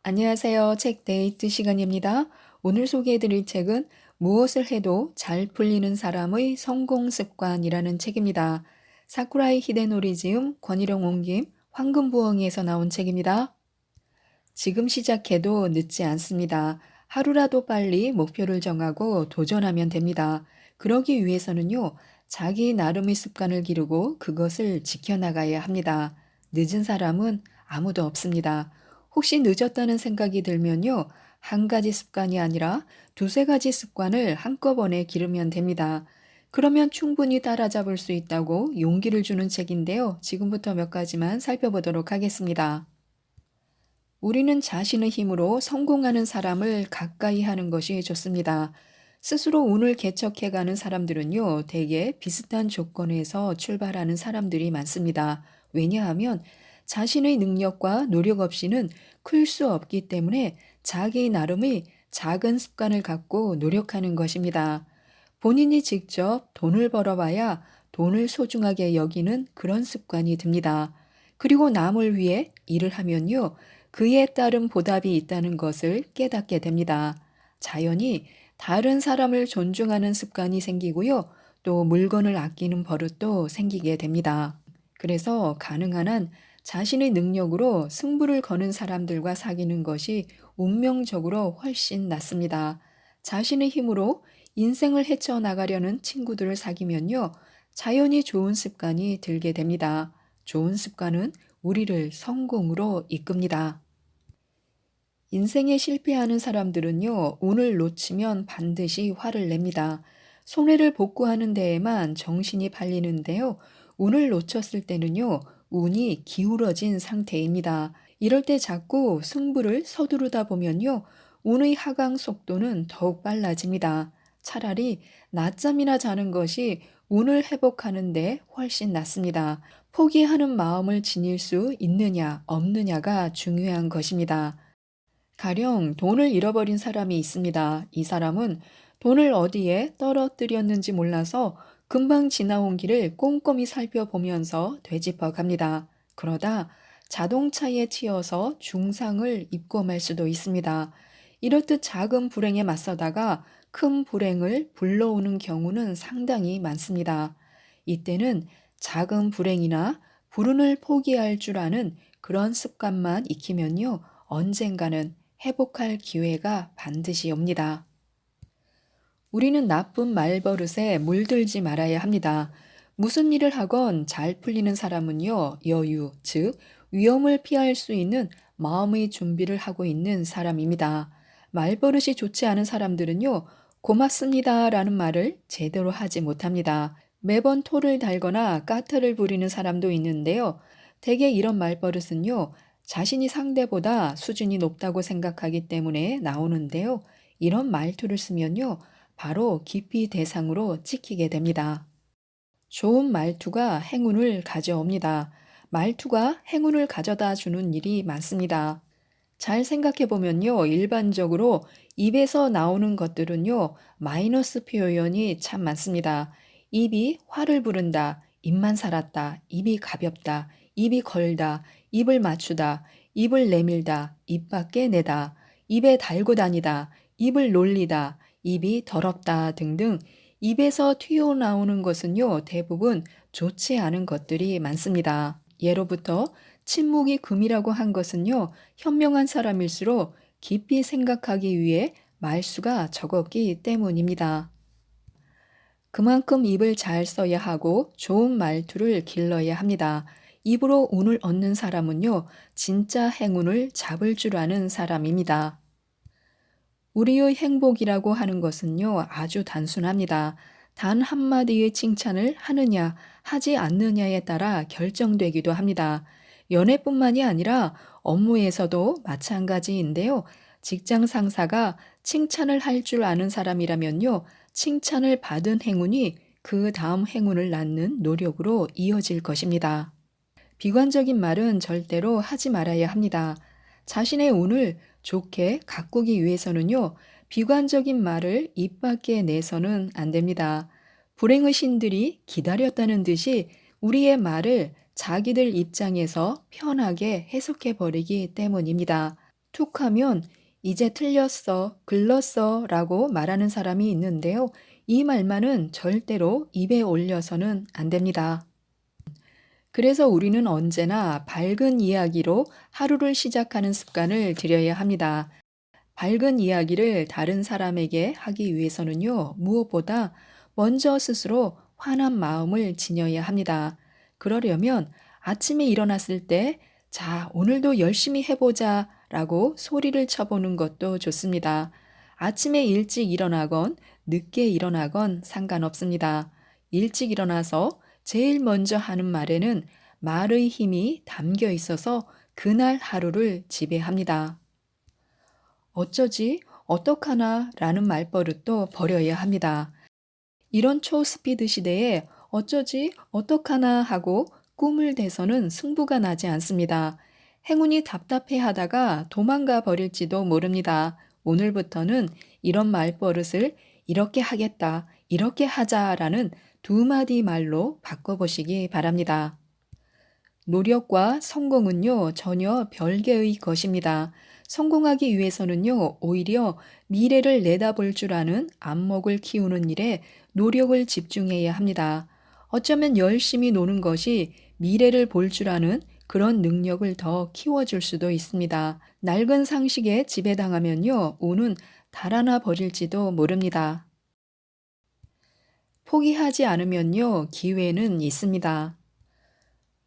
안녕하세요. 책 데이트 시간입니다. 오늘 소개해드릴 책은 무엇을 해도 잘 풀리는 사람의 성공 습관이라는 책입니다. 사쿠라이 히데노리 지음, 권희룡 옮김, 황금부엉이에서 나온 책입니다. 지금 시작해도 늦지 않습니다. 하루라도 빨리 목표를 정하고 도전하면 됩니다. 그러기 위해서는요, 자기 나름의 습관을 기르고 그것을 지켜나가야 합니다. 늦은 사람은 아무도 없습니다. 혹시 늦었다는 생각이 들면요, 한 가지 습관이 아니라 두세 가지 습관을 한꺼번에 기르면 됩니다. 그러면 충분히 따라잡을 수 있다고 용기를 주는 책인데요. 지금부터 몇 가지만 살펴보도록 하겠습니다. 우리는 자신의 힘으로 성공하는 사람을 가까이 하는 것이 좋습니다. 스스로 운을 개척해가는 사람들은요, 대개 비슷한 조건에서 출발하는 사람들이 많습니다. 왜냐하면 자신의 능력과 노력 없이는 클 수 없기 때문에 자기 나름의 작은 습관을 갖고 노력하는 것입니다. 본인이 직접 돈을 벌어봐야 돈을 소중하게 여기는 그런 습관이 듭니다. 그리고 남을 위해 일을 하면요, 그에 따른 보답이 있다는 것을 깨닫게 됩니다. 자연히 다른 사람을 존중하는 습관이 생기고요, 또 물건을 아끼는 버릇도 생기게 됩니다. 그래서 가능한 한 자신의 능력으로 승부를 거는 사람들과 사귀는 것이 운명적으로 훨씬 낫습니다. 자신의 힘으로 인생을 헤쳐나가려는 친구들을 사귀면요, 자연히 좋은 습관이 들게 됩니다. 좋은 습관은 우리를 성공으로 이끕니다. 인생에 실패하는 사람들은요, 운을 놓치면 반드시 화를 냅니다. 손해를 복구하는 데에만 정신이 팔리는데요, 운을 놓쳤을 때는요, 운이 기울어진 상태입니다. 이럴 때 자꾸 승부를 서두르다 보면요, 운의 하강 속도는 더욱 빨라집니다. 차라리 낮잠이나 자는 것이 운을 회복하는데 훨씬 낫습니다. 포기하는 마음을 지닐 수 있느냐, 없느냐가 중요한 것입니다. 가령 돈을 잃어버린 사람이 있습니다. 이 사람은 돈을 어디에 떨어뜨렸는지 몰라서 금방 지나온 길을 꼼꼼히 살펴보면서 되짚어 갑니다. 그러다 자동차에 치여서 중상을 입고 말 수도 있습니다. 이렇듯 작은 불행에 맞서다가 큰 불행을 불러오는 경우는 상당히 많습니다. 이때는 작은 불행이나 불운을 포기할 줄 아는 그런 습관만 익히면요, 언젠가는 회복할 기회가 반드시 옵니다. 우리는 나쁜 말버릇에 물들지 말아야 합니다. 무슨 일을 하건 잘 풀리는 사람은요, 여유, 즉, 위험을 피할 수 있는 마음의 준비를 하고 있는 사람입니다. 말버릇이 좋지 않은 사람들은요, 고맙습니다 라는 말을 제대로 하지 못합니다. 매번 토를 달거나 까탈을 부리는 사람도 있는데요. 대개 이런 말버릇은요, 자신이 상대보다 수준이 높다고 생각하기 때문에 나오는데요. 이런 말투를 쓰면요, 바로 기피 대상으로 찍히게 됩니다. 좋은 말투가 행운을 가져옵니다. 말투가 행운을 가져다 주는 일이 많습니다. 잘 생각해 보면요, 일반적으로 입에서 나오는 것들은요, 마이너스 표현이 참 많습니다. 입이 화를 부른다, 입만 살았다, 입이 가볍다, 입이 걸다, 입을 맞추다, 입을 내밀다, 입 밖에 내다, 입에 달고 다니다, 입을 놀리다, 입이 더럽다 등등 입에서 튀어나오는 것은요, 대부분 좋지 않은 것들이 많습니다. 예로부터 침묵이 금이라고 한 것은요, 현명한 사람일수록 깊이 생각하기 위해 말수가 적었기 때문입니다. 그만큼 입을 잘 써야 하고 좋은 말투를 길러야 합니다. 입으로 운을 얻는 사람은요, 진짜 행운을 잡을 줄 아는 사람입니다. 우리의 행복이라고 하는 것은요, 아주 단순합니다. 단 한마디의 칭찬을 하느냐, 하지 않느냐에 따라 결정되기도 합니다. 연애뿐만이 아니라 업무에서도 마찬가지인데요. 직장 상사가 칭찬을 할 줄 아는 사람이라면요, 칭찬을 받은 행운이 그 다음 행운을 낳는 노력으로 이어질 것입니다. 비관적인 말은 절대로 하지 말아야 합니다. 자신의 운을 좋게 가꾸기 위해서는요, 비관적인 말을 입 밖에 내서는 안 됩니다. 불행의 신들이 기다렸다는 듯이 우리의 말을 자기들 입장에서 편하게 해석해 버리기 때문입니다. 툭 하면 이제 틀렸어, 글렀어 라고 말하는 사람이 있는데요. 이 말만은 절대로 입에 올려서는 안 됩니다. 그래서 우리는 언제나 밝은 이야기로 하루를 시작하는 습관을 들여야 합니다. 밝은 이야기를 다른 사람에게 하기 위해서는요, 무엇보다 먼저 스스로 환한 마음을 지녀야 합니다. 그러려면 아침에 일어났을 때, 자, 오늘도 열심히 해보자 라고 소리를 쳐보는 것도 좋습니다. 아침에 일찍 일어나건 늦게 일어나건 상관없습니다. 일찍 일어나서 제일 먼저 하는 말에는 말의 힘이 담겨 있어서 그날 하루를 지배합니다. 어쩌지? 어떡하나? 라는 말버릇도 버려야 합니다. 이런 초스피드 시대에 어쩌지? 어떡하나? 하고 꿈을 대서는 승부가 나지 않습니다. 행운이 답답해 하다가 도망가 버릴지도 모릅니다. 오늘부터는 이런 말버릇을 이렇게 하겠다, 이렇게 하자라는 두 마디 말로 바꿔보시기 바랍니다. 노력과 성공은요, 전혀 별개의 것입니다. 성공하기 위해서는요, 오히려 미래를 내다볼 줄 아는 안목을 키우는 일에 노력을 집중해야 합니다. 어쩌면 열심히 노는 것이 미래를 볼 줄 아는 그런 능력을 더 키워줄 수도 있습니다. 낡은 상식에 지배당하면요, 운은 달아나 버릴지도 모릅니다. 포기하지 않으면요, 기회는 있습니다.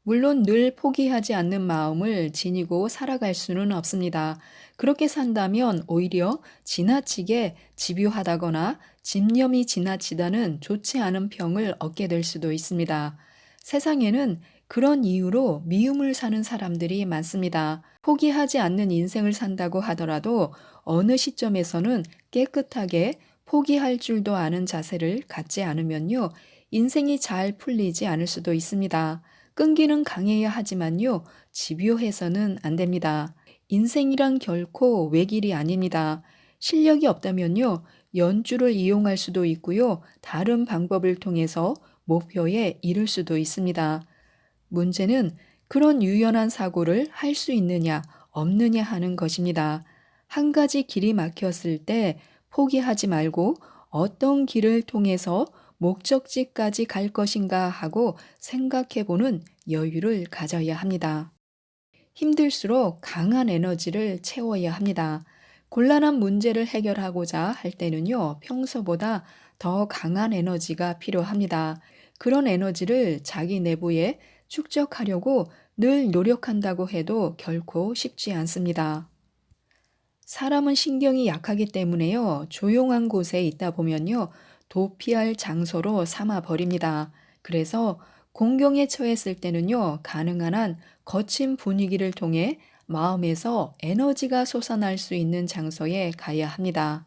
물론 늘 포기하지 않는 마음을 지니고 살아갈 수는 없습니다. 그렇게 산다면 오히려 지나치게 집요하다거나 집념이 지나치다는 좋지 않은 병을 얻게 될 수도 있습니다. 세상에는 그런 이유로 미움을 사는 사람들이 많습니다. 포기하지 않는 인생을 산다고 하더라도 어느 시점에서는 깨끗하게 포기할 줄도 아는 자세를 갖지 않으면요, 인생이 잘 풀리지 않을 수도 있습니다. 끈기는 강해야 하지만요, 집요해서는 안 됩니다. 인생이란 결코 외길이 아닙니다. 실력이 없다면요, 연주를 이용할 수도 있고요, 다른 방법을 통해서 목표에 이를 수도 있습니다. 문제는 그런 유연한 사고를 할 수 있느냐, 없느냐 하는 것입니다. 한 가지 길이 막혔을 때 포기하지 말고 어떤 길을 통해서 목적지까지 갈 것인가 하고 생각해 보는 여유를 가져야 합니다. 힘들수록 강한 에너지를 채워야 합니다. 곤란한 문제를 해결하고자 할 때는요, 평소보다 더 강한 에너지가 필요합니다. 그런 에너지를 자기 내부에 축적하려고 늘 노력한다고 해도 결코 쉽지 않습니다. 사람은 신경이 약하기 때문에요. 조용한 곳에 있다 보면요. 도피할 장소로 삼아 버립니다. 그래서 공경에 처했을 때는요. 가능한 한 거친 분위기를 통해 마음에서 에너지가 솟아날 수 있는 장소에 가야 합니다.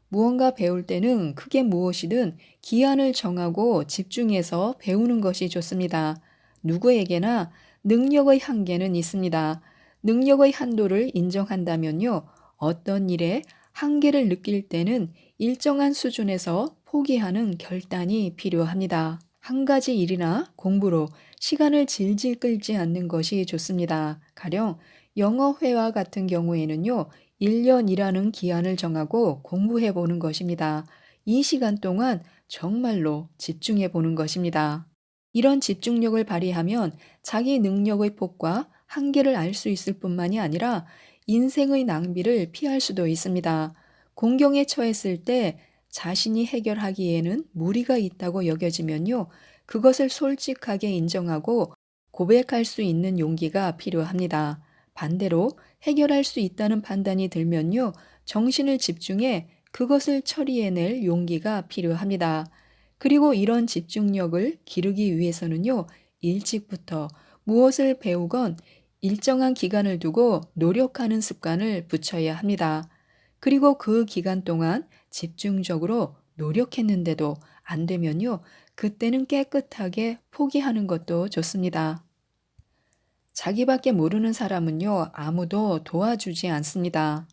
무언가 배울 때는 크게 무엇이든 기한을 정하고 집중해서 배우는 것이 좋습니다. 누구에게나 능력의 한계는 있습니다. 능력의 한도를 인정한다면요. 어떤 일에 한계를 느낄 때는 일정한 수준에서 포기하는 결단이 필요합니다. 한 가지 일이나 공부로 시간을 질질 끌지 않는 것이 좋습니다. 가령 영어 회화 같은 경우에는요. 1년이라는 기한을 정하고 공부해 보는 것입니다. 이 시간 동안 정말로 집중해 보는 것입니다. 이런 집중력을 발휘하면 자기 능력의 폭과 한계를 알 수 있을 뿐만이 아니라 인생의 낭비를 피할 수도 있습니다. 공경에 처했을 때 자신이 해결하기에는 무리가 있다고 여겨지면요. 그것을 솔직하게 인정하고 고백할 수 있는 용기가 필요합니다. 반대로 해결할 수 있다는 판단이 들면요. 정신을 집중해 그것을 처리해낼 용기가 필요합니다. 그리고 이런 집중력을 기르기 위해서는요. 일찍부터 무엇을 배우건 일정한 기간을 두고 노력하는 습관을 붙여야 합니다. 그리고 그 기간 동안 집중적으로 노력했는데도 안 되면요. 그때는 깨끗하게 포기하는 것도 좋습니다. 자기밖에 모르는 사람은요, 아무도 도와주지 않습니다.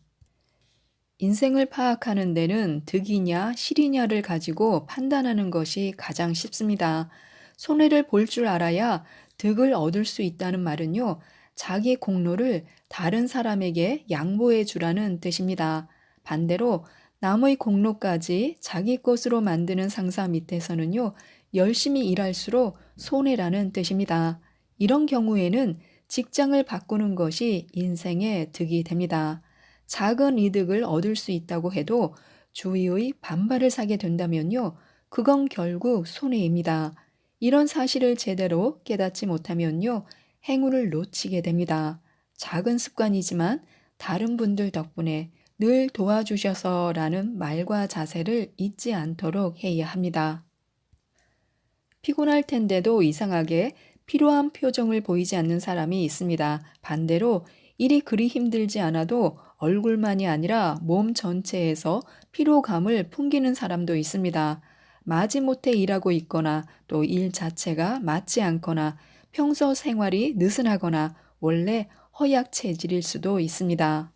인생을 파악하는 데는 득이냐 실이냐를 가지고 판단하는 것이 가장 쉽습니다. 손해를 볼 줄 알아야 득을 얻을 수 있다는 말은요, 자기 공로를 다른 사람에게 양보해 주라는 뜻입니다. 반대로 남의 공로까지 자기 것으로 만드는 상사 밑에서는요, 열심히 일할수록 손해라는 뜻입니다. 이런 경우에는 직장을 바꾸는 것이 인생의 득이 됩니다. 작은 이득을 얻을 수 있다고 해도 주위의 반발을 사게 된다면요, 그건 결국 손해입니다. 이런 사실을 제대로 깨닫지 못하면요, 행운을 놓치게 됩니다. 작은 습관이지만 다른 분들 덕분에 늘 도와주셔서라는 말과 자세를 잊지 않도록 해야 합니다. 피곤할 텐데도 이상하게 피로한 표정을 보이지 않는 사람이 있습니다. 반대로 일이 그리 힘들지 않아도 얼굴만이 아니라 몸 전체에서 피로감을 풍기는 사람도 있습니다. 마지못해 일하고 있거나 또 일 자체가 맞지 않거나 평소 생활이 느슨하거나 원래 허약 체질일 수도 있습니다.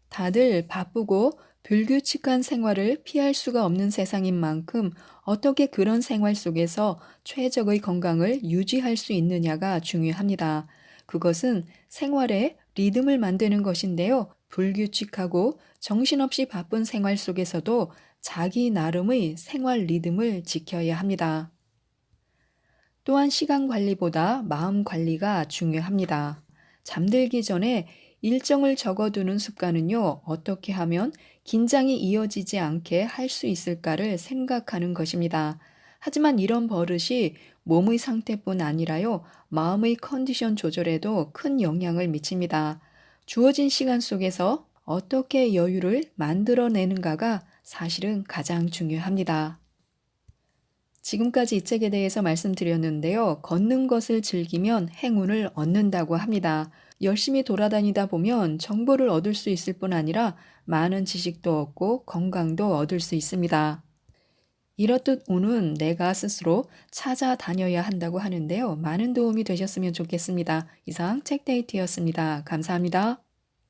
다들 바쁘고 불규칙한 생활을 피할 수가 없는 세상인 만큼 어떻게 그런 생활 속에서 최적의 건강을 유지할 수 있느냐가 중요합니다. 그것은 생활의 리듬을 만드는 것인데요. 불규칙하고 정신없이 바쁜 생활 속에서도 자기 나름의 생활 리듬을 지켜야 합니다. 또한 시간 관리보다 마음 관리가 중요합니다. 잠들기 전에 일정을 적어두는 습관은요, 어떻게 하면 긴장이 이어지지 않게 할 수 있을까를 생각하는 것입니다. 하지만 이런 버릇이 몸의 상태뿐 아니라요, 마음의 컨디션 조절에도 큰 영향을 미칩니다. 주어진 시간 속에서 어떻게 여유를 만들어내는가가 사실은 가장 중요합니다. 지금까지 이 책에 대해서 말씀드렸는데요. 걷는 것을 즐기면 행운을 얻는다고 합니다. 열심히 돌아다니다 보면 정보를 얻을 수 있을 뿐 아니라 많은 지식도 얻고 건강도 얻을 수 있습니다. 이렇듯 운은 내가 스스로 찾아다녀야 한다고 하는데요. 많은 도움이 되셨으면 좋겠습니다. 이상 책데이트였습니다. 감사합니다.